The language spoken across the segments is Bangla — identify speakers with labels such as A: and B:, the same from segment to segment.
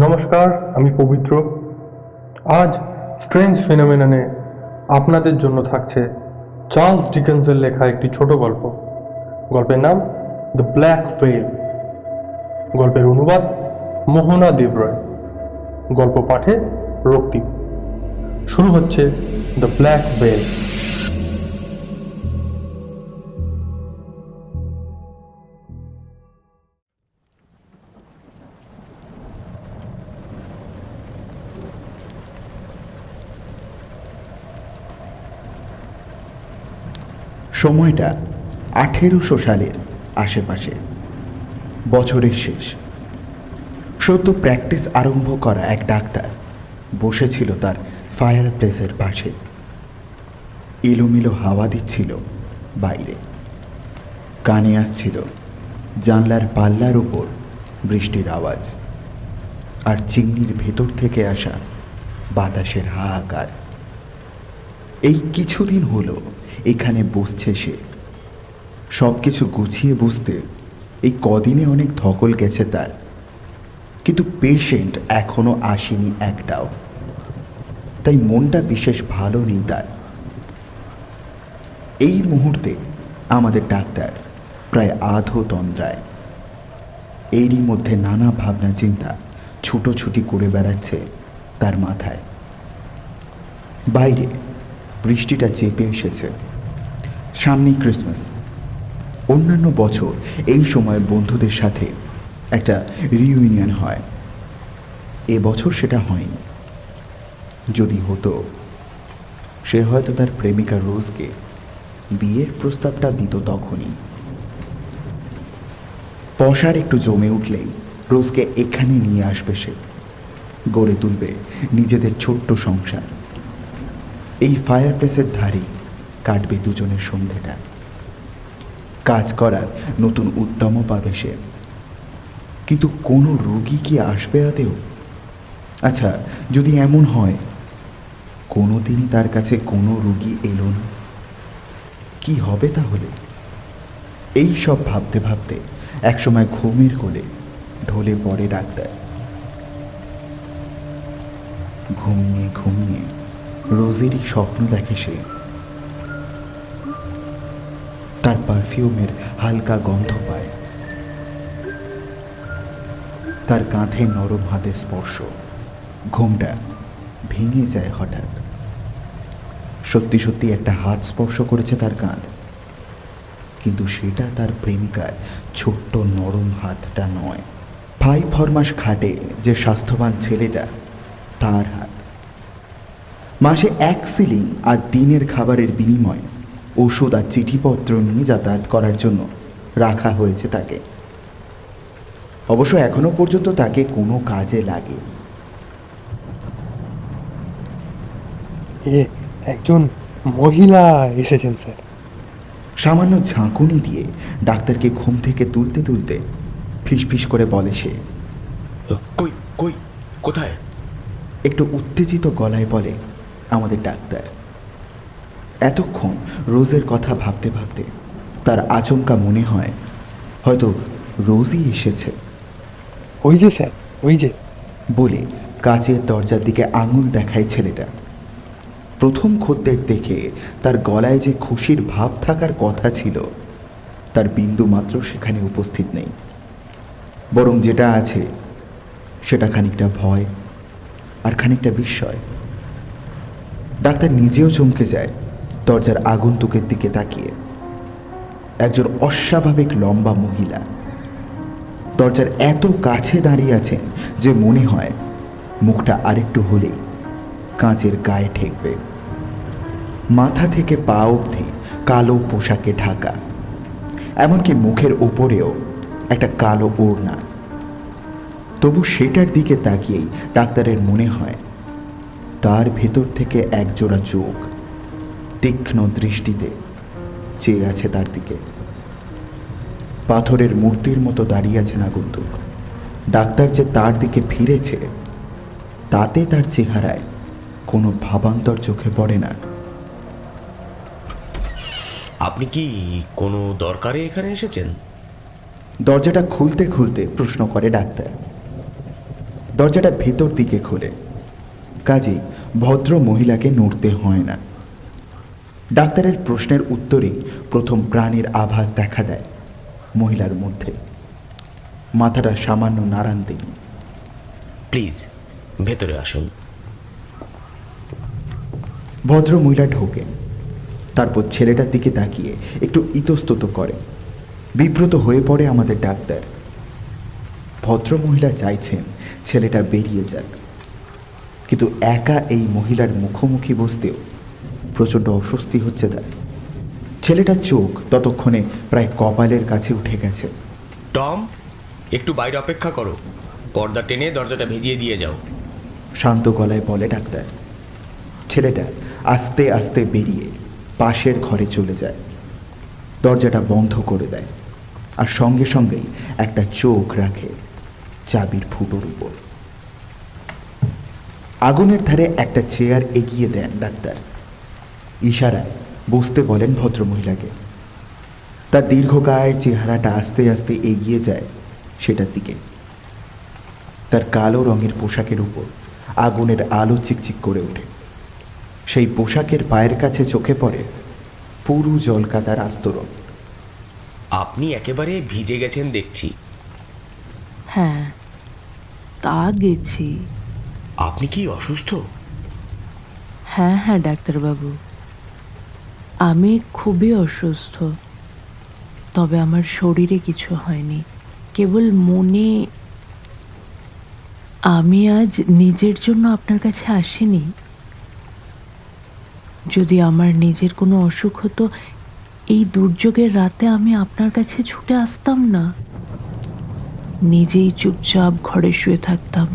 A: নমস্কার, আমি পবিত্র। আজ স্ট্রেঞ্জ ফিনোমেননে আপনাদের জন্য থাকছে চার্লস ডিকেন্সের লেখা একটি ছোট গল্প। গল্পের নাম দ্য ব্ল্যাক ভেল। গল্পের অনুবাদ মোহনা দেবরায়। গল্প পাঠে রক্তিম। শুরু হচ্ছে দ্য ব্ল্যাক ভেল।
B: সময়টা 1800 সালের আশেপাশে, বছরের শেষ। সদ্য প্র্যাকটিস আরম্ভ করা এক ডাক্তার বসেছিল তার ফায়ার প্লেসের পাশে। এলোমেলো হাওয়া দিচ্ছিল বাইরে, কানে আসছিল জানলার পাল্লার উপর বৃষ্টির আওয়াজ আর চিমনির ভেতর থেকে আসা বাতাসের হাহাকার। এই কিছুদিন হলো এখানে বসছে সে। সব কিছু গুছিয়ে বসতে এই কদিনে অনেক ধকল গেছে তার, কিন্তু পেশেন্ট এখনো আসেনি একটাও, তাই মনটা বিশেষ ভালো নেই তার। এই মুহূর্তে আমাদের ডাক্তার প্রায় আধো তন্দ্রায়। এরই মধ্যে নানা ভাবনা চিন্তা ছুটোছুটি করে বেড়াচ্ছে তার মাথায়। বাইরে বৃষ্টিটা চেপে এসেছে। সামনেই ক্রিসমাস। অন্যান্য বছর এই সময় বন্ধুদের সাথে একটা রিইউনিয়ন হয়। এবছর সেটা হয়নি। যদি হতো, সে হয়তো তার প্রেমিকা রোজকে বিয়ের প্রস্তাবটা দিত তখনই। পশার একটু জমে উঠলেই রোজকে এখানে নিয়ে আসবে সে। গড়ে তুলবে নিজেদের ছোট্ট সংসার। এই ফায়ার প্লেসের ধারেই কাটবে দুজনের সন্ধেটা। কাজ করার নতুন উদ্যমও পাবে সে। কিন্তু কোনো রোগী কি আসবে আদেও? আচ্ছা, যদি এমন হয় কোনো দিনই তার কাছে কোনো রোগী এলো না, কি হবে তাহলে? এই সব ভাবতে ভাবতে একসময় ঘুমের কোলে ঢলে পড়ে ডাক্তার। ঘুমিয়ে ঘুমিয়ে রোজেরই স্বপ্ন দেখে সে। তার পারফিউমের হালকা গন্ধ পায়, তার কাঁধে নরম হাতের স্পর্শ। ঘুমটা ভেঙে যায় হঠাৎ। সত্যি সত্যি একটা হাত স্পর্শ করেছে তার কাঁধ, কিন্তু সেটা তার প্রেমিকার ছোট্ট নরম হাতটা নয়। 5 মাস খাটে যে স্বাস্থ্যবান ছেলেটা, তার হাত। মাসে 1 সিলিং আর দিনের খাবারের বিনিময়ে ওষুধ আর চিঠিপত্র নিয়ে যাতায়াত করার জন্য রাখা হয়েছে তাকে। অবশ্য এখনো পর্যন্ত তাকে কোনো কাজে লাগেনি।
A: একজন মহিলা এসেছেন স্যার।
B: সামান্য ঝাঁকুনি দিয়ে ডাক্তারকে ঘুম থেকে তুলতে তুলতে ফিসফিস করে বলে সে।
C: কই কই কোথায়?
B: একটু উত্তেজিত গলায় বলে আমাদের ডাক্তার। এতক্ষণ রোজের কথা ভাবতে ভাবতে তার আচমকা মনে হয় হয়তো রোজই এসেছে।
A: ওই যে স্যার, ওই যে,
B: বলে কাচের দরজার দিকে আঙুল দেখায় ছেলেটা। প্রথম খদ্দের দেখে তার গলায় যে খুশির ভাব থাকার কথা ছিল, তার বিন্দু মাত্র সেখানে উপস্থিত নেই। বরং যেটা আছে সেটা খানিকটা ভয় আর খানিকটা বিস্ময়। ডাক্তার নিজেও চমকে যায় দরজার আগন্তুকের দিকে তাকিয়ে। একজন অস্বাভাবিক লম্বা মহিলা দরজার এত কাছে দাঁড়িয়ে আছেন যে মনে হয় মুখটা আরেকটু হলেই কাঁচের গায়ে ঠেকবে। মাথা থেকে পা অবধি কালো পোশাকে ঢাকা, এমনকি মুখের ওপরেও একটা কালো ওড়না। তবু সেটার দিকে তাকিয়েই ডাক্তারের মনে হয় তার ভেতর থেকে একজোড়া চোখ তীক্ষ্ণ দৃষ্টিতে চেয়ে আছে তার দিকে। পাথরের মূর্তির মতো দাঁড়িয়ে আছেন আগন্তুক। ডাক্তার যে তার দিকে ফিরেছে তাতে তার চেহারায় কোনো ভাবান্তর চোখে পড়ে না।
C: আপনি কি কোনো দরকারে এখানে এসেছেন?
B: দরজাটা খুলতে খুলতে প্রশ্ন করে ডাক্তার। দরজাটা ভেতর দিকে খোলে, কাজেই ভদ্র মহিলাকে নড়তে হয় না। ডাক্তারের প্রশ্নের উত্তরেই প্রথম প্রাণের আভাস দেখা দেয় মহিলার মধ্যে। মাথাটা সামান্য নাড়ান তিনি।
C: প্লিজ ভেতরে আসুন।
B: ভদ্র মহিলা ঢোকেন, তারপর ছেলেটার দিকে তাকিয়ে একটু ইতস্তত করে। বিব্রত হয়ে পড়ে আমাদের ডাক্তার। ভদ্র মহিলা চাইছেন ছেলেটা বেরিয়ে যাক, কিন্তু একা এই মহিলার মুখোমুখি বসতেও প্রচণ্ড অস্বস্তি হচ্ছে তার। ছেলেটার চোখ ততক্ষণে প্রায় কপালের কাছে উঠে গেছে।
C: টম, একটু বাইরে অপেক্ষা করো, পর্দা টেনে দরজাটা ভেজিয়ে দিয়ে যাও।
B: শান্ত গলায় বলে ডাক্তার। ছেলেটা আস্তে আস্তে বেরিয়ে পাশের ঘরে চলে যায়, দরজাটা বন্ধ করে দেয়, আর সঙ্গে সঙ্গেই একটা চোখ রাখে চাবির ফুটোর উপর। আগুনের ধারে একটা চেয়ার এগিয়ে দেন ডাক্তার। ইশারায় বসতে বলেন ভদ্রমহিলাকে। তার দীর্ঘকায়ের চেহারাটা আস্তে আস্তে এগিয়ে যায় সেটার দিকে। তার কালো রঙের পোশাকের উপর আগুনের আলো চিকচিক করে ওঠে। সেই পোশাকের পায়ের কাছে চোখে পড়ে পুরু জলকাদার আস্তরণ।
C: আপনি একেবারে ভিজে গেছেন দেখছি।
D: হ্যাঁ, তা গেছি।
C: আপনি কি অসুস্থ?
D: হ্যাঁ হ্যাঁ ডাক্তারবাবু, আমি খুবই অসুস্থ। তবে আমার শরীরে কিছু হয়নি, কেবল মনে। আমি আজ নিজের জন্য আপনার কাছে আসিনি। যদি আমার নিজের কোনো অসুখ হতো, এই দুর্যোগের রাতে আমি আপনার কাছে ছুটে আসতাম না। নিজেই চুপচাপ ঘরে শুয়ে থাকতাম,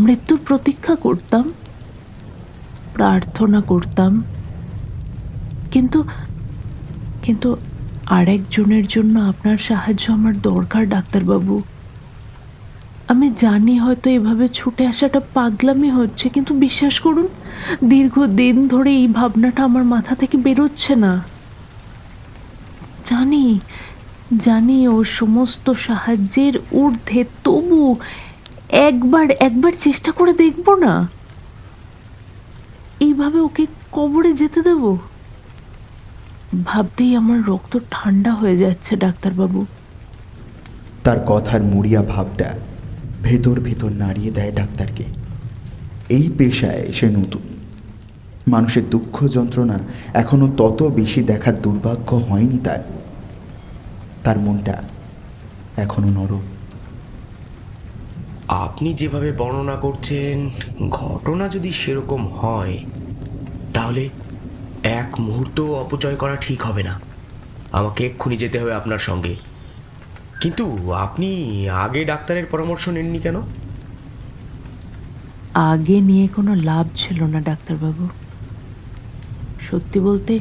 D: মৃত্যুর প্রতীক্ষা করতাম, প্রার্থনা করতাম। কিন্তু কিন্তু আরেকজনের জন্য আপনার সাহায্য আমার দরকার ডাক্তারবাবু। আমি জানি হয়তো এভাবে ছুটে আসাটা পাগলামি হচ্ছে, কিন্তু বিশ্বাস করুন, দীর্ঘদিন ধরে এই ভাবনাটা আমার মাথা থেকে বেরোচ্ছে না। জানি জানি ওর সমস্ত সাহায্যের ঊর্ধ্বে, তবু একবার চেষ্টা করে দেখব না। এইভাবে ওকে কবরে যেতে দেব? ভাবতেই আমার রক্ত ঠান্ডা হয়ে যাচ্ছে ডাক্তারবাবু।
B: তার কথার মুড়িয়া ভাবটা ভেতর ভেতর নাড়িয়ে দেয় ডাক্তারকে। এই পেশায় সে নতুন। মানুষের দুঃখ যন্ত্রণা এখনো তত বেশি দেখার দুর্ভাগ্য হয়নি তার। তার মনটা এখনো নরম।
C: আপনি যেভাবে বর্ণনা করছেন, ঘটনা যদি সেরকম হয়, তাহলে এক মুহূর্ত অপচয় করা ঠিক হবে না। আমাকে এক্ষুনি যেতে হবে আপনার সঙ্গে। কিন্তু আপনি আগে ডাক্তারের পরামর্শ নেননি কেন?
D: আগে নিয়ে কোনো লাভ ছিল না ডাক্তারবাবু। সত্যি বলতে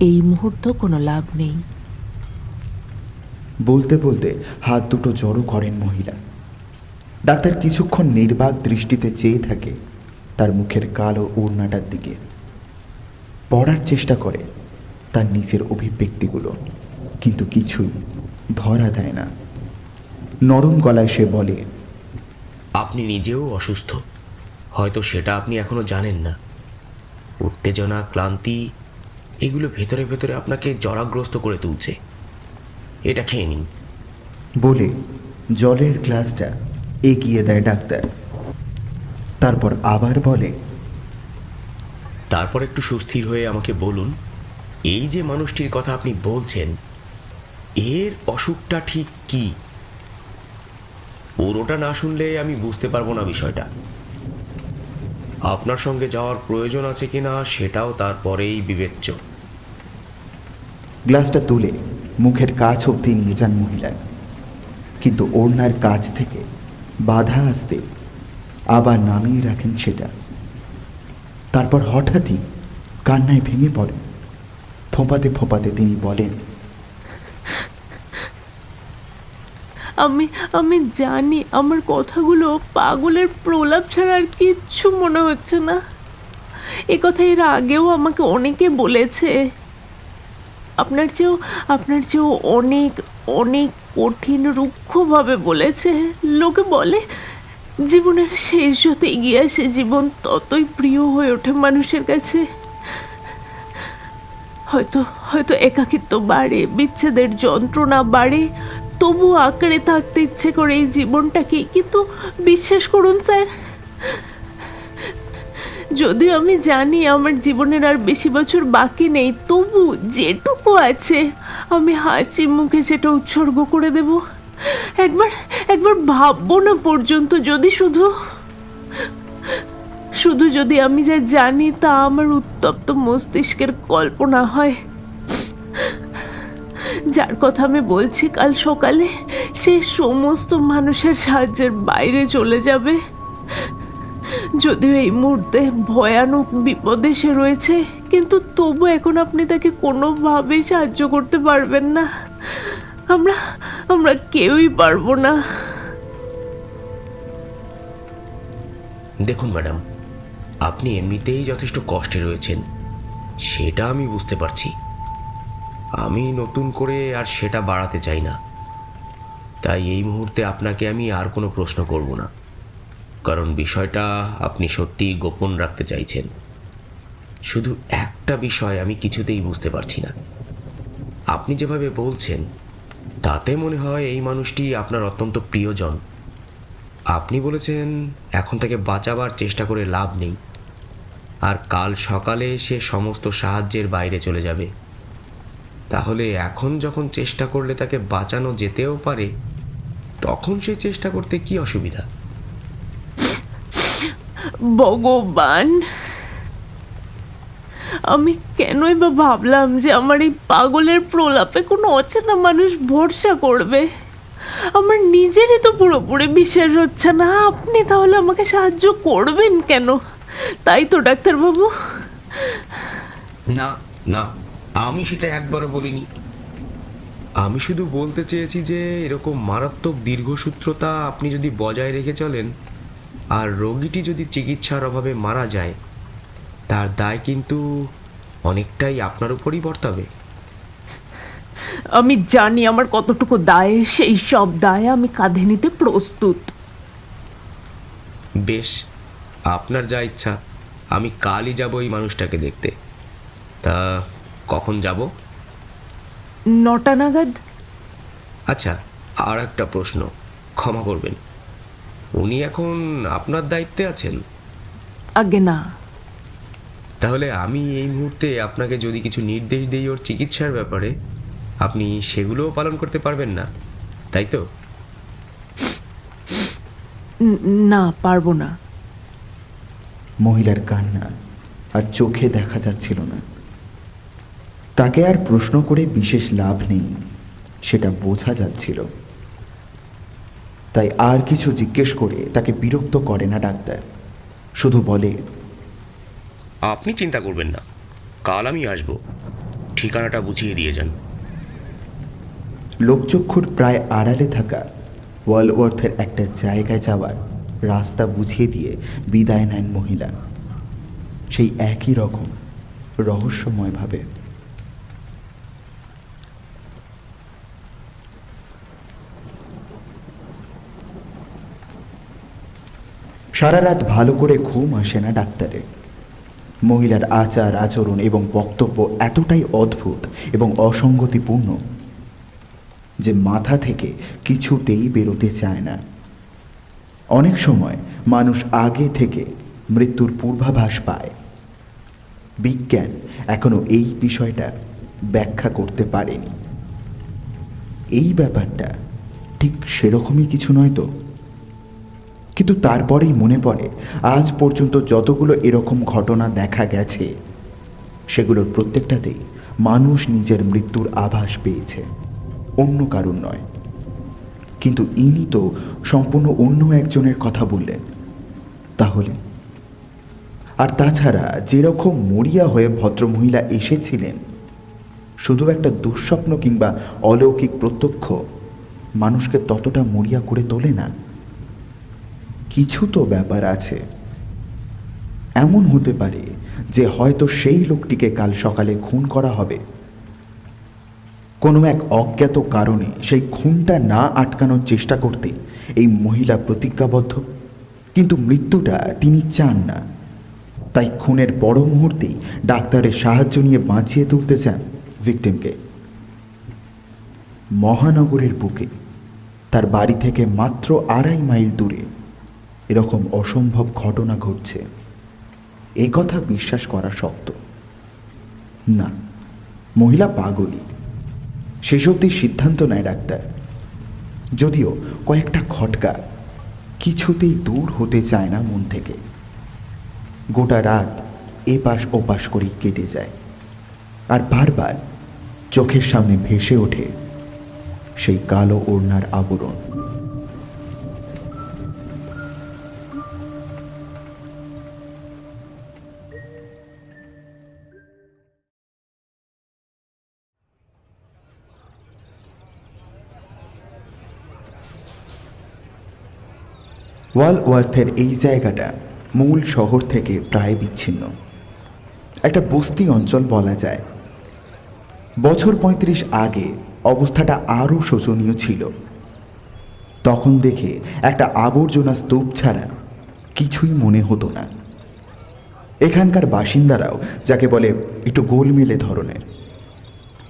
D: এই মুহূর্তে কোনো লাভ নেই।
B: বলতে বলতে হাত দুটো জড়ো করেন মহিলা। ডাক্তার কিছুক্ষণ নির্বাক দৃষ্টিতে চেয়ে থাকে তার মুখের কালো ওড়নাটার দিকে। পড়ার চেষ্টা করে তার নিচের অভিব্যক্তিগুলো, কিন্তু কিছুই ধরা দেয় না। নরম গলায় সে বলে,
C: আপনি নিজেও অসুস্থ, হয়তো সেটা আপনি এখনো জানেন না। উত্তেজনা, ক্লান্তি, এগুলো ভেতরে ভেতরে আপনাকে জরাগ্রস্ত করে তুলছে। এটা খেয়ে নিন।
B: বলে জলের গ্লাসটা এগিয়ে দেয় ডাক্তার। তারপর আবার বলে,
C: তারপর একটু সুস্থির হয়ে আমাকে বলুন, এই যে মানুষটির কথা আপনি বলছেন, এর অসুখটা ঠিক কি? পুরোটা না শুনলে আমি বুঝতে পারবো না বিষয়টা। আপনার সঙ্গে যাওয়ার প্রয়োজন আছে কিনা সেটাও তারপরেই বিবেচ্য।
B: গ্লাসটা তুলে মুখের কাছ অবধি নিয়ে যান মহিলা, কিন্তু ওড়নার কাছ থেকে বাধা আসতে আবার নামিয়ে রাখেন সেটা। তারপর হঠাৎই কান্নায় ভেঙে পড়েন। ফোঁপাতে ফোঁপাতে তিনি বলেন,
D: আমি জানি আমার কথাগুলো পাগলের প্রলাপ ছাড়া আর কিচ্ছু মনে হচ্ছে না। এ কথা এর আগেও আমাকে অনেকে বলেছে। আপনার চেয়েও অনেক অনেক কঠিন রুক্ষভাবে বলেছে। লোকে বলে জীবনের শেষ যত এগিয়ে আসে জীবন ততই প্রিয় হয়ে ওঠে মানুষের কাছে। হয়তো হয়তো একাকিত্ব বাড়ে, বিচ্ছেদের যন্ত্রণা বাড়ে, তবু আঁকড়ে থাকতে ইচ্ছে করে এই জীবনটাকে। কিন্তু বিশ্বাস করুন স্যার, যদিও আমি জানি আমার জীবনের আর বেশি বছর বাকি নেই, তবু যেটুকু আছে আমি হাসি মুখে সেটা উৎসর্গ করে দেব। একবার একবার ভাববো না পর্যন্ত, যদি শুধু যদি আমি যা জানি তা আমার উত্তপ্ত মস্তিষ্কের কল্পনা হয়। যার কথা আমি বলছি কাল সকালে সে সমস্ত মানুষের সাহায্যের বাইরে চলে যাবে। যদিও এই মুহূর্তে ভয়ানক বিপদে সে রয়েছে, কিন্তু তবু এখন আপনি তাকে কোনোভাবেই সাহায্য করতে পারবেন না। আমরা কেউই পারবো না।
C: দেখুন ম্যাডাম, আপনি এমনিতেই যথেষ্ট কষ্টে রয়েছেন, সেটা আমি বুঝতে পারছি। আমি নতুন করে আর সেটা বাড়াতে চাই না। তাই এই মুহূর্তে আপনাকে আমি আর কোনো প্রশ্ন করব না, কারণ বিষয়টা আপনি সত্যিই গোপন রাখতে চাইছেন। শুধু একটা বিষয় আমি কিছুতেই বুঝতে পারছি না। আপনি যেভাবে বলছেন তাতে মনে হয় এই মানুষটি আপনার অত্যন্ত প্রিয়জন। আপনি বলেছেন এখন থেকে বাঁচাবার চেষ্টা করে লাভ নেই, আর কাল সকালে সে সমস্ত সাহায্যের বাইরে চলে যাবে। তাহলে এখন যখন চেষ্টা করলে তাকে বাঁচানো যেতেও পারে, তখন সে চেষ্টা করতে কি অসুবিধা?
D: ভগবান, আমি কেনই বা ভাবলাম যে আমার এই পাগলের প্রলাপে কোনো অচেনা মানুষ ভরসা করবে। আমার নিজেরই তো পুরোপুরি বিশ্বাস হচ্ছে না। আপনি তাহলে আমাকে সাহায্য করবেন কেন? তাই তো ডাক্তারবাবু?
C: না না, আমি সেটা একবারও বলিনি। আমি শুধু বলতে চেয়েছি যে এরকম মারাত্মক দীর্ঘসূত্রতা আপনি যদি বজায় রেখে চলেন, আর রোগীটি যদি চিকিৎসার অভাবে মারা যায়, তার দায় কিন্তু অনেকটাই আপনার উপরই বর্তাবে।
D: আমি জানি আমার কতটুকু দায়, সেই সব দায় আমি কাঁধে নিতে প্রস্তুত।
C: বেশ, আপনার যা ইচ্ছা। আমি কালই যাব এই মানুষটাকে দেখতে। তা কখন যাব?
D: 9টা নাগাদ।
C: আচ্ছা, আর একটা প্রশ্ন, ক্ষমা করবেন, উনি এখন আপনার দায়িত্বে আছেন?
D: আগে না।
C: তাহলে আমি এই মুহূর্তে আপনাকে যদি কিছু নির্দেশ দিই ওর চিকিৎসার ব্যাপারে, আপনি সেগুলোও পালন করতে পারবেন না, তাই তো?
D: না, পারবো না।
B: মহিলার কান্না আর চোখে দেখা যাচ্ছিল না। তাকে আর প্রশ্ন করে বিশেষ লাভ নেই, সেটা বোঝা যাচ্ছিল। তাই আর কিছু জিজ্ঞেস করে তাকে বিরক্ত করে না ডাক্তার, শুধু বলে,
C: আপনি চিন্তা করবেন না, কাল আমি আসব, ঠিকানাটা বুঝিয়ে দিয়ে যান।
B: লোকচক্ষুর প্রায় আড়ালে থাকা ওয়ালওয়ার্থের একটা জায়গায় যাওয়ার রাস্তা বুঝিয়ে দিয়ে বিদায় নেন মহিলা, সেই একই রকম রহস্যময়ভাবে। সারা রাত ভালো করে ঘুম আসে না ডাক্তারের। মহিলার আচার আচরণ এবং বক্তব্য এতটাই অদ্ভুত এবং অসঙ্গতিপূর্ণ যে মাথা থেকে কিছুতেই বেরোতে চায় না। অনেক সময় মানুষ আগে থেকে মৃত্যুর পূর্বাভাস পায়। বিজ্ঞান এখনো এই বিষয়টা ব্যাখ্যা করতে পারেনি। এই ব্যাপারটা ঠিক সেরকমই কিছু নয় তো? কিন্তু তারপরেই মনে পড়ে আজ পর্যন্ত যতগুলো এরকম ঘটনা দেখা গেছে, সেগুলোর প্রত্যেকটাতেই মানুষ নিজের মৃত্যুর আভাস পেয়েছে, অন্য কারণ নয়। কিন্তু ইনি তো সম্পূর্ণ অন্য একজনের কথা বললেন। তাহলে আর তাছাড়া যেরকম মরিয়া হয়ে ভদ্রমহিলা এসেছিলেন, শুধু একটা দুঃস্বপ্ন কিংবা অলৌকিক প্রত্যক্ষ মানুষকে ততটা মরিয়া করে তোলে না। কিছু তো ব্যাপার আছে। এমন হতে পারে যে হয়তো সেই লোকটিকে কাল সকালে খুন করা হবে। কোনো এক অজ্ঞাত কারণে সেই খুনটা না আটকানোর চেষ্টা করতে এই মহিলা প্রতিজ্ঞাবদ্ধ। কিন্তু মৃত্যুটা তিনি চান না। তাই খুনের বড় মুহূর্তেই ডাক্তারের সাহায্য নিয়ে বাঁচিয়ে তুলতে চান ভিকটিমকে। মহানগরের বুকে তার বাড়ি থেকে মাত্র 2.5 মাইল দূরে এরকম অসম্ভব ঘটনা ঘটছে, এ কথা বিশ্বাস করা শক্ত। না, মহিলা পাগলই, শেষ অবধি সিদ্ধান্ত নেয় ডাক্তার। যদিও কয়েকটা খটকা কিছুতেই দূর হতে চায় না মন থেকে। গোটা রাত এপাশ ওপাশ করেই কেটে যায়, আর বারবার চোখের সামনে ভেসে ওঠে সেই কালো ওড়নার আবরণ। ওয়ালওয়ার্থের এই জায়গাটা মূল শহর থেকে প্রায় বিচ্ছিন্ন, একটা বস্তি অঞ্চল বলা যায়। বছর 35 আগে অবস্থাটা আরও শোচনীয় ছিল। তখন দেখে একটা আবর্জনা স্তূপ ছাড়া কিছুই মনে হতো না। এখানকার বাসিন্দারাও যাকে বলে একটু গোলমেলে ধরনের,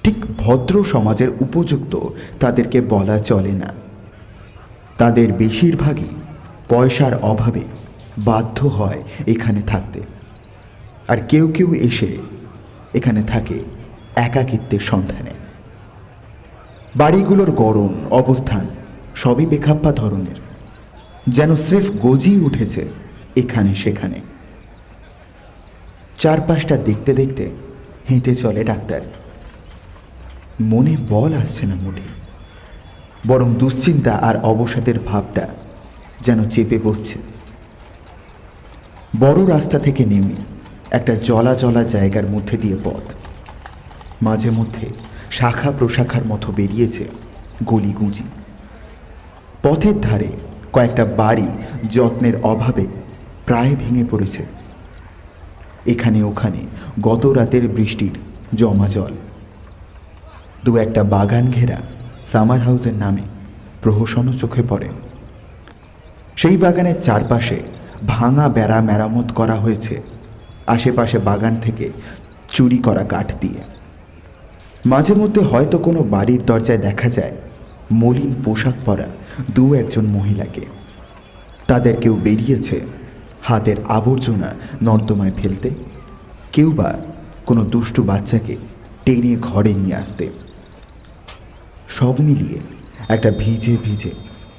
B: ঠিক ভদ্র সমাজের উপযুক্ত তাদেরকে বলা চলে না। তাদের বেশিরভাগই পয়সার অভাবে বাধ্য হয় এখানে থাকতে, আর কেউ কেউ এসে এখানে থাকে একাকিত্বের সন্ধানে। বাড়িগুলোর গড়ন অবস্থান সবই বেখাপ্পা ধরনের, যেন স্রেফ গজিয়ে উঠেছে এখানে সেখানে। চারপাশটা দেখতে দেখতে হেঁটে চলে ডাক্তার। মনে বল আসছে না মোটে, বরং দুশ্চিন্তা আর অবসাদের ভাবটা যেন চেপে বসছে। বড় রাস্তা থেকে নেমে একটা জলা জলা জায়গার মধ্যে দিয়ে পথ, মাঝে মধ্যে শাখা প্রশাখার মতো বেরিয়েছে গলিগুঁজি। পথের ধারে কয়েকটা বাড়ি যত্নের অভাবে প্রায় ভেঙে পড়েছে। এখানে ওখানে গত রাতের বৃষ্টির জমা জল। দু একটা বাগান ঘেরা সামার হাউসের নামে প্রহসনও চোখে পড়ে। সেই বাগানের চারপাশে ভাঙা বেড়া মেরামত করা হয়েছে আশেপাশে বাগান থেকে চুরি করা কাঠ দিয়ে। মাঝে মধ্যে হয়তো কোনো বাড়ির দরজায় দেখা যায় মলিন পোশাক পরা 2-1 মহিলাকে। তাদের কেউ বেরিয়েছে হাতের আবর্জনা নর্দমায় ফেলতে, কেউ বা কোনো দুষ্টু বাচ্চাকে টেনে ঘরে নিয়ে আসতে। সব মিলিয়ে একটা ভিজে ভিজে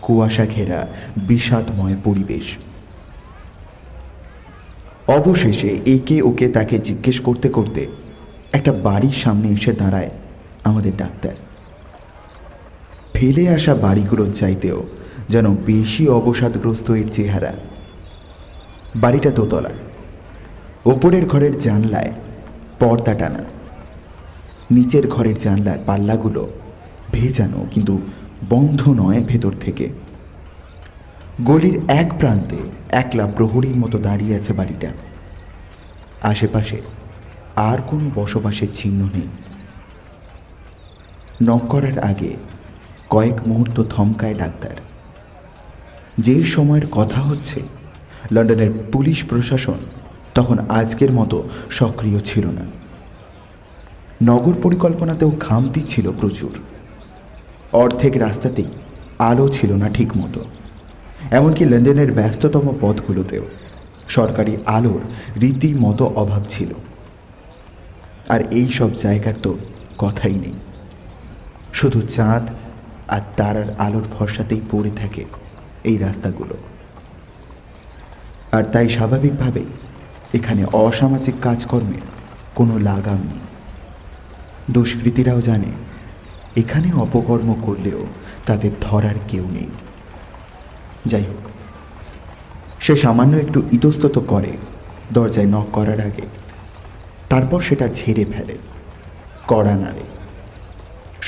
B: কুয়াশা ঘেরা বিষাদময় পরিবেশ। অবশেষে একে ওকে তাকে জিজ্ঞেস করতে করতে একটা বাড়ির সামনে এসে দাঁড়ায় আমাদের ডাক্তার। ফেলে আসা বাড়িগুলোর চাইতেও যেন বেশি অবসাদগ্রস্ত এর চেহারা। বাড়িটা দোতলা, ওপরের ঘরের জানলায় পর্দা টানা, নিচের ঘরের জানলার পাল্লাগুলো ভেজানো কিন্তু বন্ধ নয় ভেতর থেকে। গলির এক প্রান্তে একলা প্রহরীর মতো দাঁড়িয়ে আছে বাড়িটা। আশেপাশে আর কোনো বসবাসের চিহ্ন নেই। নক করার আগে কয়েক মুহূর্ত থমকায় ডাক্তার। যে সময়ের কথা হচ্ছে, লন্ডনের পুলিশ প্রশাসন তখন আজকের মতো সক্রিয় ছিল না। নগর পরিকল্পনাতেও খামতি ছিল প্রচুর। অর্ধেক রাস্তাতেই আলো ছিল না ঠিক মতো। এমনকি লন্ডনের ব্যস্ততম পথগুলোতেও সরকারি আলোর রীতিমতো অভাব ছিল। আর এই সব জায়গার তো কথাই নেই, শুধু চাঁদ আর তারার আলোর ভরসাতেই পড়ে থাকে এই রাস্তাগুলো। আর তাই স্বাভাবিকভাবেই এখানে অসামাজিক কাজকর্মের কোনো লাগাম নেই। দুষ্কৃতীরাও জানে এখানে অপকর্ম করলেও তাদের ধরার কেউ নেই। যাই হোক, সে সামান্য একটু ইতস্তত করে দরজায় নক করার আগে, তারপর সেটা ঝেড়ে ফেলে, কড়া নাড়ে।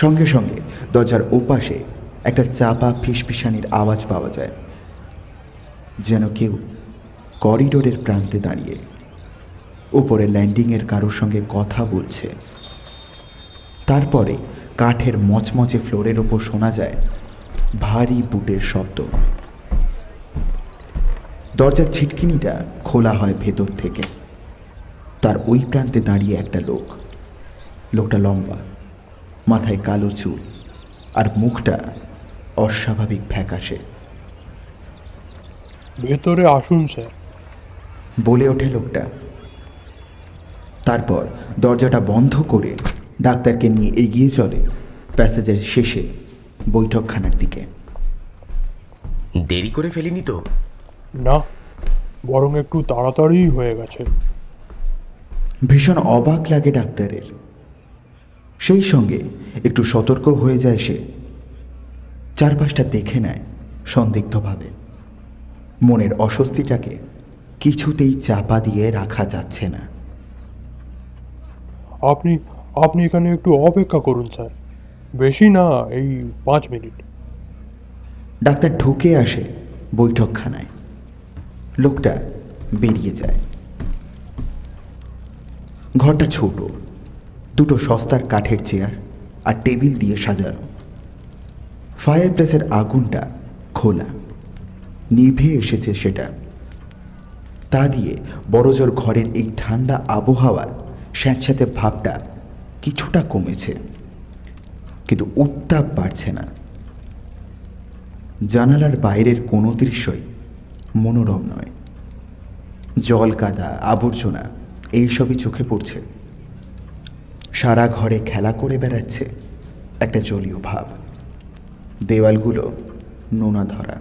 B: সঙ্গে সঙ্গে দরজার ওপাশে একটা চাপা ফিসফিসানির আওয়াজ পাওয়া যায়, যেন কেউ করিডোরের প্রান্তে দাঁড়িয়ে উপরে ল্যান্ডিংয়ের কারোর সঙ্গে কথা বলছে। তারপরে কাঠের মচমচে ফ্লোরের ওপর শোনা যায় ভারী বুটের শব্দ। দরজার ছিটকিনিটা খোলা হয় ভেতর থেকে। তার ওই প্রান্তে দাঁড়িয়ে একটা লোক। লোকটা লম্বা, মাথায় কালো চুল, আর মুখটা অস্বাভাবিক ফ্যাকাশে।
A: ভেতরে আসুন স্যার।
B: বলে ওঠে লোকটা। তারপর দরজাটা বন্ধ করে ডাক্তারকে নিয়ে এগিয়ে চলে প্যাসেজের শেষে বৈঠকখানার দিকে।
C: দেরি করে ফেলিনি তো?
A: না, বরং একটু তাড়াতাড়ি হয়ে গেছে।
B: ভীষণ অবাক লাগে ডাক্তারের। সেই সঙ্গে একটু সতর্ক হয়ে যায় সে। চারপাশটা দেখে নেয় সন্দিগ্ধভাবে। মনের অস্বস্তিটাকে কিছুতেই চাপা দিয়ে রাখা যাচ্ছে না।
A: আপনি আপনি এখানে একটু অপেক্ষা করুন স্যার, বেশি না, এই 5 মিনিট।
B: ডাক্তার ঢুকে আসে বৈঠকখানায়। লোকটা বেরিয়ে যায়। ঘরটা ছোট, দুটো সস্তার কাঠের চেয়ার আর টেবিল দিয়ে সাজানো। ফায়ার প্লেসের আগুনটা খোলা, নিভে এসেছে সেটা। তা দিয়ে বড়জোর ঘরের এই ঠান্ডা আবহাওয়ার স্যাঁতস্যাঁতে ভাবটা কিছুটা কমেছে, কিন্তু উত্তাপ বাড়ছে না। জানালার বাইরের কোনো দৃশ্যই মনোরম নয়। জল, কাদা, আবর্জনা এইসবই চোখে পড়ছে। সারা ঘরে খেলা করে বেড়াচ্ছে একটা জলীয় ভাব। দেওয়ালগুলো নোনা ধরা,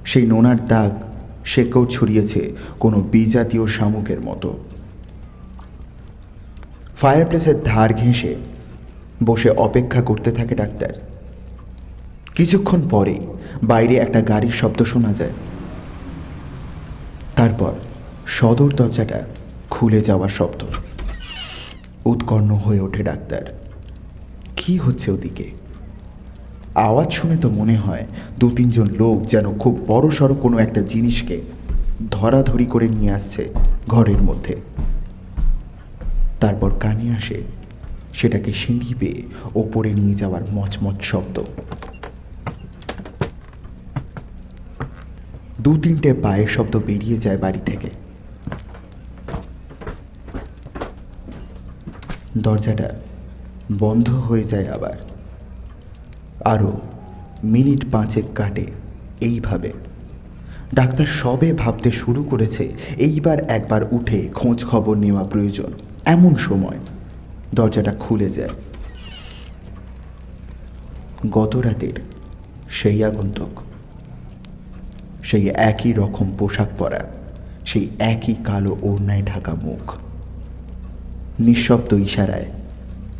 B: সেই নোনার দাগ সেকেও ছড়িয়েছে কোনো বিজাতীয় শামুকের মতো। ফায়ারপ্লেসের ধার ঘেঁষে বসে অপেক্ষা করতে থাকে ডাক্তার। কিছুক্ষণ পরেই বাইরে একটা গাড়ির শব্দ শোনা যায়। তারপর সদর দরজাটা খুলে যাওয়ার শব্দ। উৎকণ্ঠ হয়ে ওঠে ডাক্তার। কি হচ্ছে ওদিকে? আওয়াজ শুনে তো মনে হয় 2-3 জন লোক যেন খুব বড়সড় কোনো একটা জিনিসকে ধরাধরি করে নিয়ে আসছে ঘরের মধ্যে। তারপর কানে আসে সেটাকে সিঁড়ি বেয়ে ওপরে নিয়ে যাওয়ার মচমচ শব্দ। 2-3টে পায়ের শব্দ বেরিয়ে যায় বাড়ি থেকে। দরজাটা বন্ধ হয়ে যায় আবার। আরও মিনিট 5 কাটে এইভাবে। ডাক্তার সবে ভাবতে শুরু করেছে এইবার একবার উঠে খোঁজ খবর নেওয়া প্রয়োজন। এমন সময় দরজাটা খুলে যায়। গত রাতের সেই আগন্তুক, সেই একই রকম পোশাক পরা, সেই একই কালো ওড়নায় ঢাকা মুখ। নিঃশব্দ ইশারায়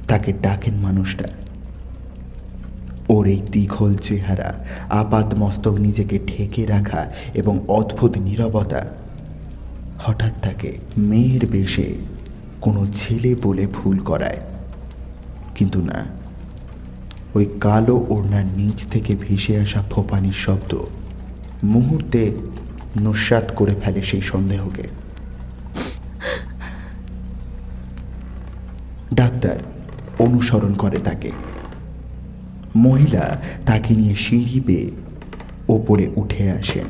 B: তাকে ডাকেন মানুষটা। ওর এই দীঘল চেহারা, আপাত মস্তক নিজেকে ঢেকে রাখা এবং অদ্ভুত নীরবতা হঠাৎ তাকে মেয়ের বেশে কোনো ছেলে বলে ভুল করায়। কিন্তু না, ওই কালো ওড়নার নিচ থেকে ভেসে আসা ফোপানির শব্দ মুহূর্তে নস্যাৎ করে ফেলে সেই সন্দেহকে। ডাক্তার অনুসরণ করে তাকে। মহিলা তাকে নিয়ে সিঁড়ি বেয়ে ওপরে উঠে আসেন।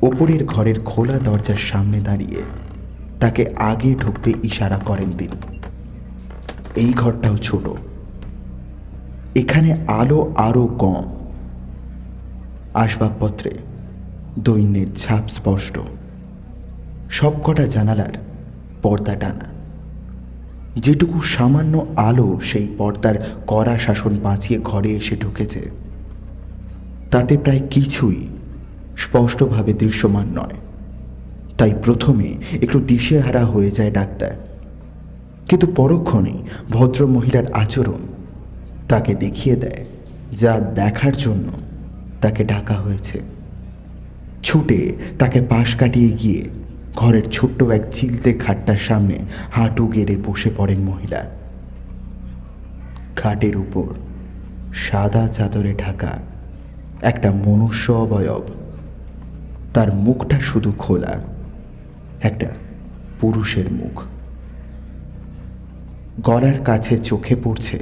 B: ওপরের ঘরের খোলা দরজার সামনে দাঁড়িয়ে তাকে আগে ঢুকতে ইশারা করেন তিনি। এই ঘরটাও ছোট, এখানে আলো আরও কম। আসবাবপত্রে দৈন্যের ছাপ স্পষ্ট। সবকটা জানালার পর্দা টানা। যেটুকু সামান্য আলো সেই পর্দার কড়া শাসন বাঁচিয়ে ঘরে এসে ঢুকেছে, তাতে প্রায় কিছুই স্পষ্টভাবে দৃশ্যমান নয়। তাই প্রথমে একটু দিশেহারা হয়ে যায় ডাক্তার, কিন্তু পরক্ষণেই ভদ্র মহিলার আচরণ তাকে দেখিয়ে দেয় যা দেখার জন্য তাকে ডাকা হয়েছে। ছুটে তাকে পাশ কাটিয়ে গিয়ে ঘরের ছোট্ট এক চিলতে খাটটার সামনে হাঁটু গেড়ে বসে পড়েন মহিলা। খাটের উপর সাদা চাদরে ঢাকা একটা মনুষ্য অবয়ব। তার মুখটা শুধু খোলা, একটা পুরুষের মুখ। গলার কাছে চোখে পড়ছে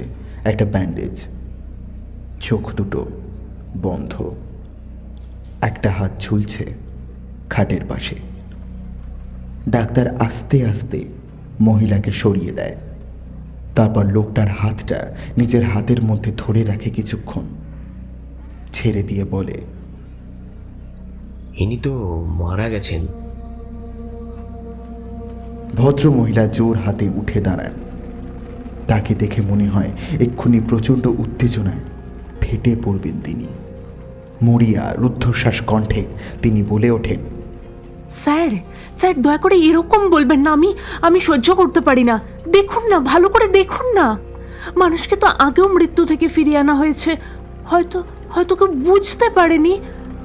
B: একটা ব্যান্ডেজ। চোখ দুটো বন্ধ। একটা হাত ঝুলছে খাটের পাশে। ডাক্তার আস্তে আস্তে মহিলাকে সরিয়ে দেয়। তারপর লোকটার হাতটা নিজের হাতের মধ্যে ধরে রাখে কিছুক্ষণ, ছেড়ে দিয়ে বলে,
C: ইনি তো মারা গেছেন।
B: ভদ্র মহিলা জোর হাতে উঠে দাঁড়ান। তাকে দেখে মনে হয় এক্ষুনি প্রচণ্ড উত্তেজনায় ফেটে পড়বেন তিনি। মরিয়া রুদ্ধশ্বাস কণ্ঠে তিনি বলে ওঠেন,
D: স্যার স্যার দয়া করে এরকম বলবেন না, আমি সহ্য করতে পারি না। দেখুন না, ভালো করে দেখুন না, মানুষকে তো আগেও মৃত্যু থেকে ফিরিয়ে আনা হয়েছে। হয়তো হয়তো কেউ বুঝতে পারেনি,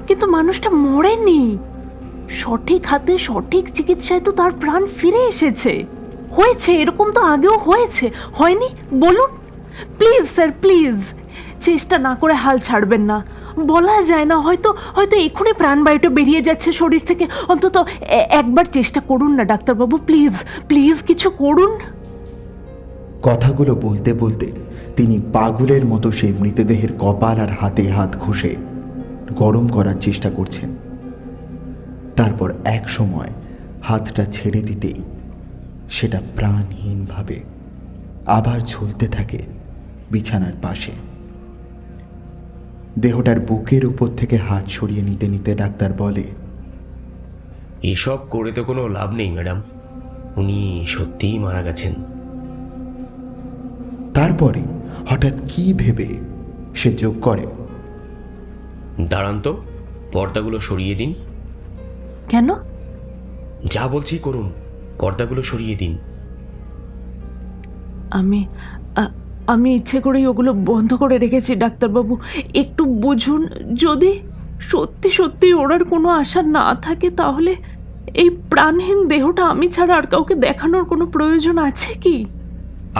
D: কিন্তু মানুষটা মরেনি। সঠিক হাতে সঠিক চিকিৎসায় তো তার প্রাণ ফিরে এসেছে। হয়েছে, এরকম তো আগেও হয়েছে, হয়নি? বলুন প্লিজ স্যার, প্লিজ চেষ্টা না করে হাল ছাড়বেন না। বলা যায় না, হয়তো হয়তো এক্ষুনি প্রাণবায়ুটা বেরিয়ে যাচ্ছে শরীর থেকে। অন্তত একবার চেষ্টা করুন না ডাক্তারবাবু, প্লিজ প্লিজ কিছু করুন।
B: কথাগুলো বলতে বলতে তিনি পাগলের মতো সেই মৃতদেহের কপাল আর হাতে হাত ঘষে গরম করার চেষ্টা করছেন। তারপর এক সময় হাতটা ছেড়ে দিতেই সেটা প্রাণহীনভাবে আবার ঝুলতে থাকে বিছানার পাশে। দেহটার বুকের উপর থেকে হাত সরিয়ে নিতে নিতে ডাক্তার বলে,
C: এসব করে তো কোনো লাভ নেই ম্যাডাম, উনি সত্যিই মারা গেছেন।
B: তারপরে হঠাৎ কি ভেবে সে যোগ করে,
C: দাঁড়ান তো, পর্দাগুলো সরিয়ে দিন।
D: কেন?
C: যা বলছি করুন, পর্দাগুলো সরিয়ে দিন।
D: আমি ইচ্ছে করেই ওগুলো বন্ধ করে রেখেছি ডাক্তারবাবু, একটু বুঝুন। যদি সত্যি সত্যি ওরার কোনো আশা না থাকে, তাহলে এই প্রাণহীন দেহটা আমি ছাড়া আর কাউকে দেখানোর কোনো প্রয়োজন আছে কি?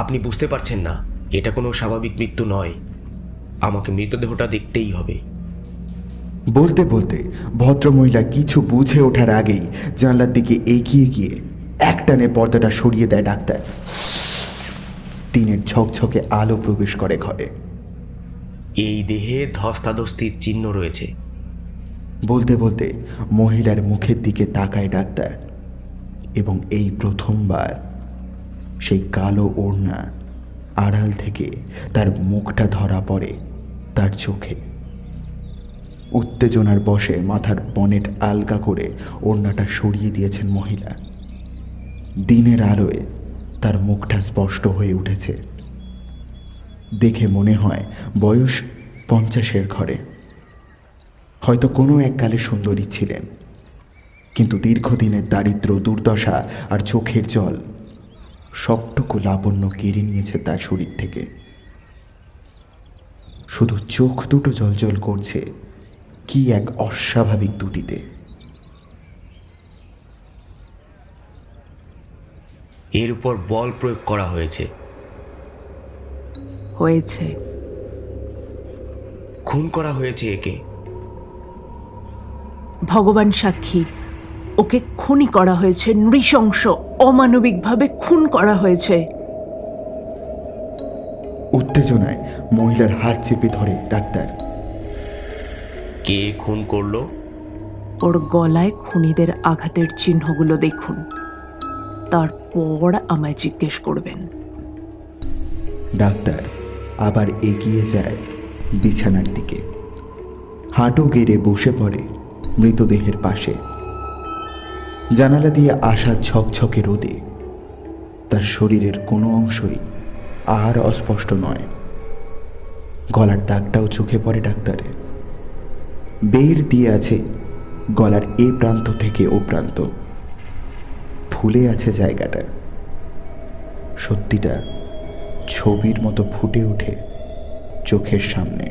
C: আপনি বুঝতে পারছেন না, এটা কোনো স্বাভাবিক মৃত্যু নয়। আমাকে মৃতদেহটা দেখতেই হবে।
B: বলতে বলতে ভদ্রমহিলা কিছু বুঝে ওঠার আগেই জানলার দিকে এগিয়ে গিয়ে একটানে পর্দাটা সরিয়ে দেয় ডাক্তার। দিনের ঝকঝকে আলো প্রবেশ করে ঘরে।
C: এই দেহে ধস্তাধস্তির চিহ্ন রয়েছে।
B: বলতে বলতে মহিলার মুখের দিকে তাকায় ডাক্তার, এবং এই প্রথমবার সেই কালো ওড়না আড়াল থেকে তার মুখটা ধরা পড়ে তার চোখে। উত্তেজনার বশে মাথার বনেট আলগা করে ওড়নাটা সরিয়ে দিয়েছেন মহিলা। দিনের আলোয় তার মুখটা স্পষ্ট হয়ে উঠেছে। দেখে মনে হয় বয়স 50-এর ঘরে। হয়তো কোনো এককালে সুন্দরী ছিলেন, কিন্তু দীর্ঘদিনের দারিদ্র্য, দুর্দশা আর চোখের জল সবটুকু লাবণ্য কেড়ে নিয়েছে তার শরীর থেকে। শুধু চোখ দুটো জ্বলজ্বল করছে কি এক অস্বাভাবিক দুটিতে।
C: এর উপর বল প্রয়োগ করা হয়েছে। খুন করা হয়েছে একে।
D: ভগবান সাক্ষী, ওকে খুনই করা হয়েছে, নৃশংস অমানবিকভাবে খুন করা হয়েছে।
B: উত্তেজনায় মহিলার হাত চেপে ধরে ডাক্তার।
C: কে খুন করলো?
D: ওর গলায় খুনিদের আঘাতের চিহ্নগুলো দেখুন, তারপর আমায় জিজ্ঞেস করবেন।
B: ডাক্তার আবার এগিয়ে যায় বিছানার দিকে। হাঁটু গেড়ে বসে পড়ে মৃতদেহের পাশে। জানালা দিয়ে আসা ঝকঝকে রোদে তার শরীরের কোনো অংশই আর অস্পষ্ট নয়। গলার দাগটাও চোখে পড়ে ডাক্তারের। বের দিয়ে আছে গলার এ প্রান্ত থেকে ও প্রান্ত। ফুলে আছে জায়গাটা। সত্যিটা ছবির মতো ফুটে ওঠে চোখের সামনে।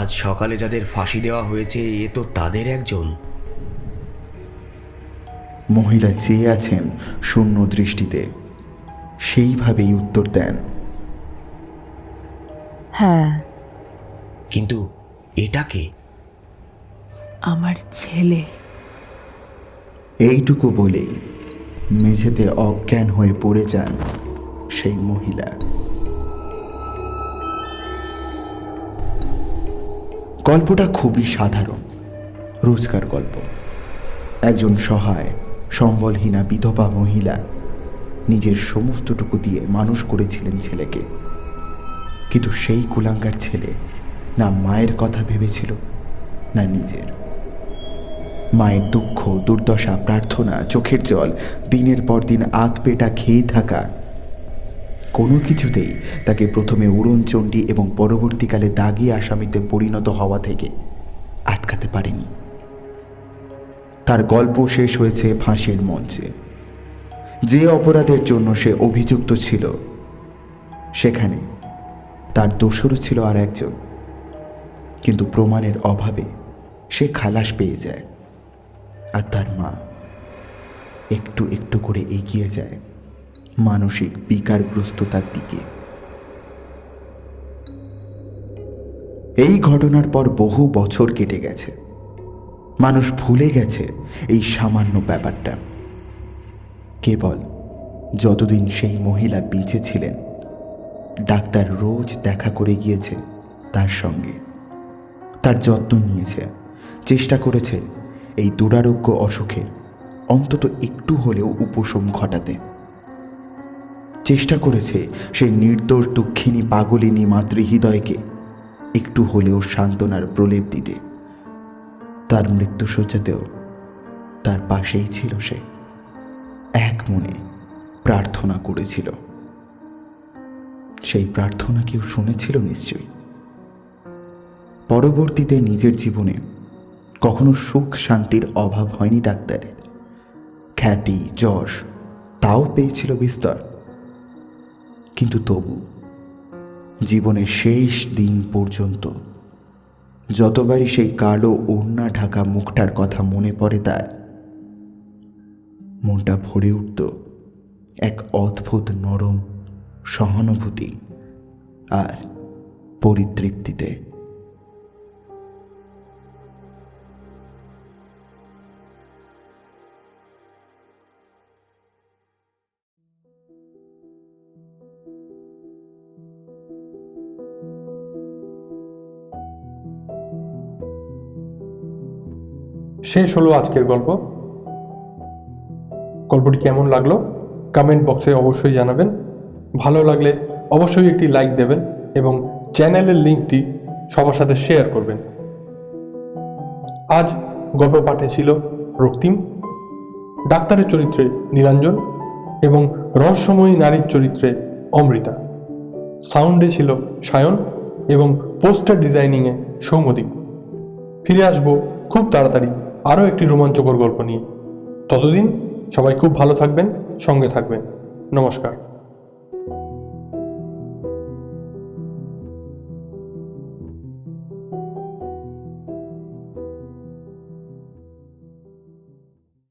C: আজ সকালে যাদের ফাঁসি দেওয়া হয়েছে, এ তো তাদের একজন।
B: মহিলা চেয়ে আছেন শূন্য দৃষ্টিতে। সেইভাবেই উত্তর দেন,
D: হ্যাঁ।
C: কিন্তু এটাকে?
D: আমার ছেলে।
B: এইটুকু বলেই মেঝেতে অজ্ঞান হয়ে পড়ে যান সেই মহিলা। গল্পটা খুবই সাধারণ। রোজকার গল্প। একজন সহায় সম্বলহীনা বিধবা মহিলা নিজের সমস্তটুকু দিয়ে মানুষ করেছিলেন ছেলেকে, কিন্তু সেই কুলাঙ্গার ছেলে না মায়ের কথা ভেবেছিল না নিজের। মায়ের দুঃখ, দুর্দশা, প্রার্থনা, চোখের জল, দিনের পর দিন আধপেটা খেয়ে থাকা, কোনো কিছুতেই তাকে প্রথমে উড়নচণ্ডী এবং পরবর্তীকালে দাগী আসামিতে পরিণত হওয়া থেকে আটকাতে পারেনি। তার গল্প শেষ হয়েছে ফাঁসির মঞ্চে। যে অপরাধের জন্য সে অভিযুক্ত ছিল, সেখানে তার দোষরও ছিল আর একজন, কিন্তু প্রমাণের অভাবে সে খালাস পেয়ে যায়। আর তার মা একটু একটু করে এগিয়ে যায় মানসিক বিকারগ্রস্ততার দিকে। এই ঘটনার পর বহু বছর কেটে গেছে। মানুষ ভুলে গেছে এই সামান্য ব্যাপারটা। কেবল যতদিন সেই মহিলা বেঁচে ছিলেন, ডাক্তার রোজ দেখা করে গিয়েছে তার সঙ্গে, তার যত্ন নিয়েছে, চেষ্টা করেছে এই দুরারোগ্য অসুখের অন্তত একটু হলেও উপশম ঘটাতে। চেষ্টা করেছে সেই নির্দোষ দুঃখিনী পাগলিনী মাতৃহৃদয়কে একটু হলেও সান্ত্বনার প্রলেপ দিতে। তার মৃত্যুশয্যাতেও তার পাশেই ছিল সে, এক মনে প্রার্থনা করেছিল। সেই প্রার্থনা কেউ শুনেছিল নিশ্চয়ই। পরবর্তীতে নিজের জীবনে কখনো সুখ শান্তির অভাব হয়নি ডাক্তারের। খ্যাতি, যশ তাও পেয়েছিল বিস্তর, কিন্তু তবু জীবনের শেষ দিন পর্যন্ত যতবারই সেই কালো ওড়না ঢাকা মুখটার কথা মনে পড়ে, তার মনটা ভরে উঠত এক অদ্ভুত নরম সহানুভূতি আর পরিতৃপ্তিতে।
A: শেষ হলো আজকের গল্প। গল্পটি কেমন লাগলো কমেন্ট বক্সে অবশ্যই জানাবেন। ভালো লাগলে অবশ্যই একটি লাইক দেবেন এবং চ্যানেলের লিঙ্কটি সবার সাথে শেয়ার করবেন। আজ গল্প পাঠে ছিল রক্তিম, ডাক্তারের চরিত্রে নীলাঞ্জন এবং রহস্যময়ী নারীর চরিত্রে অমৃতা। সাউন্ডে ছিল সায়ন এবং পোস্টার ডিজাইনিংয়ে সৌম্যদীপ। ফিরে আসবো খুব তাড়াতাড়ি আরও একটি রোমাঞ্চকর গল্প নিয়ে। ততদিন সবাই খুব ভালো থাকবেন, সঙ্গে থাকবেন। নমস্কার।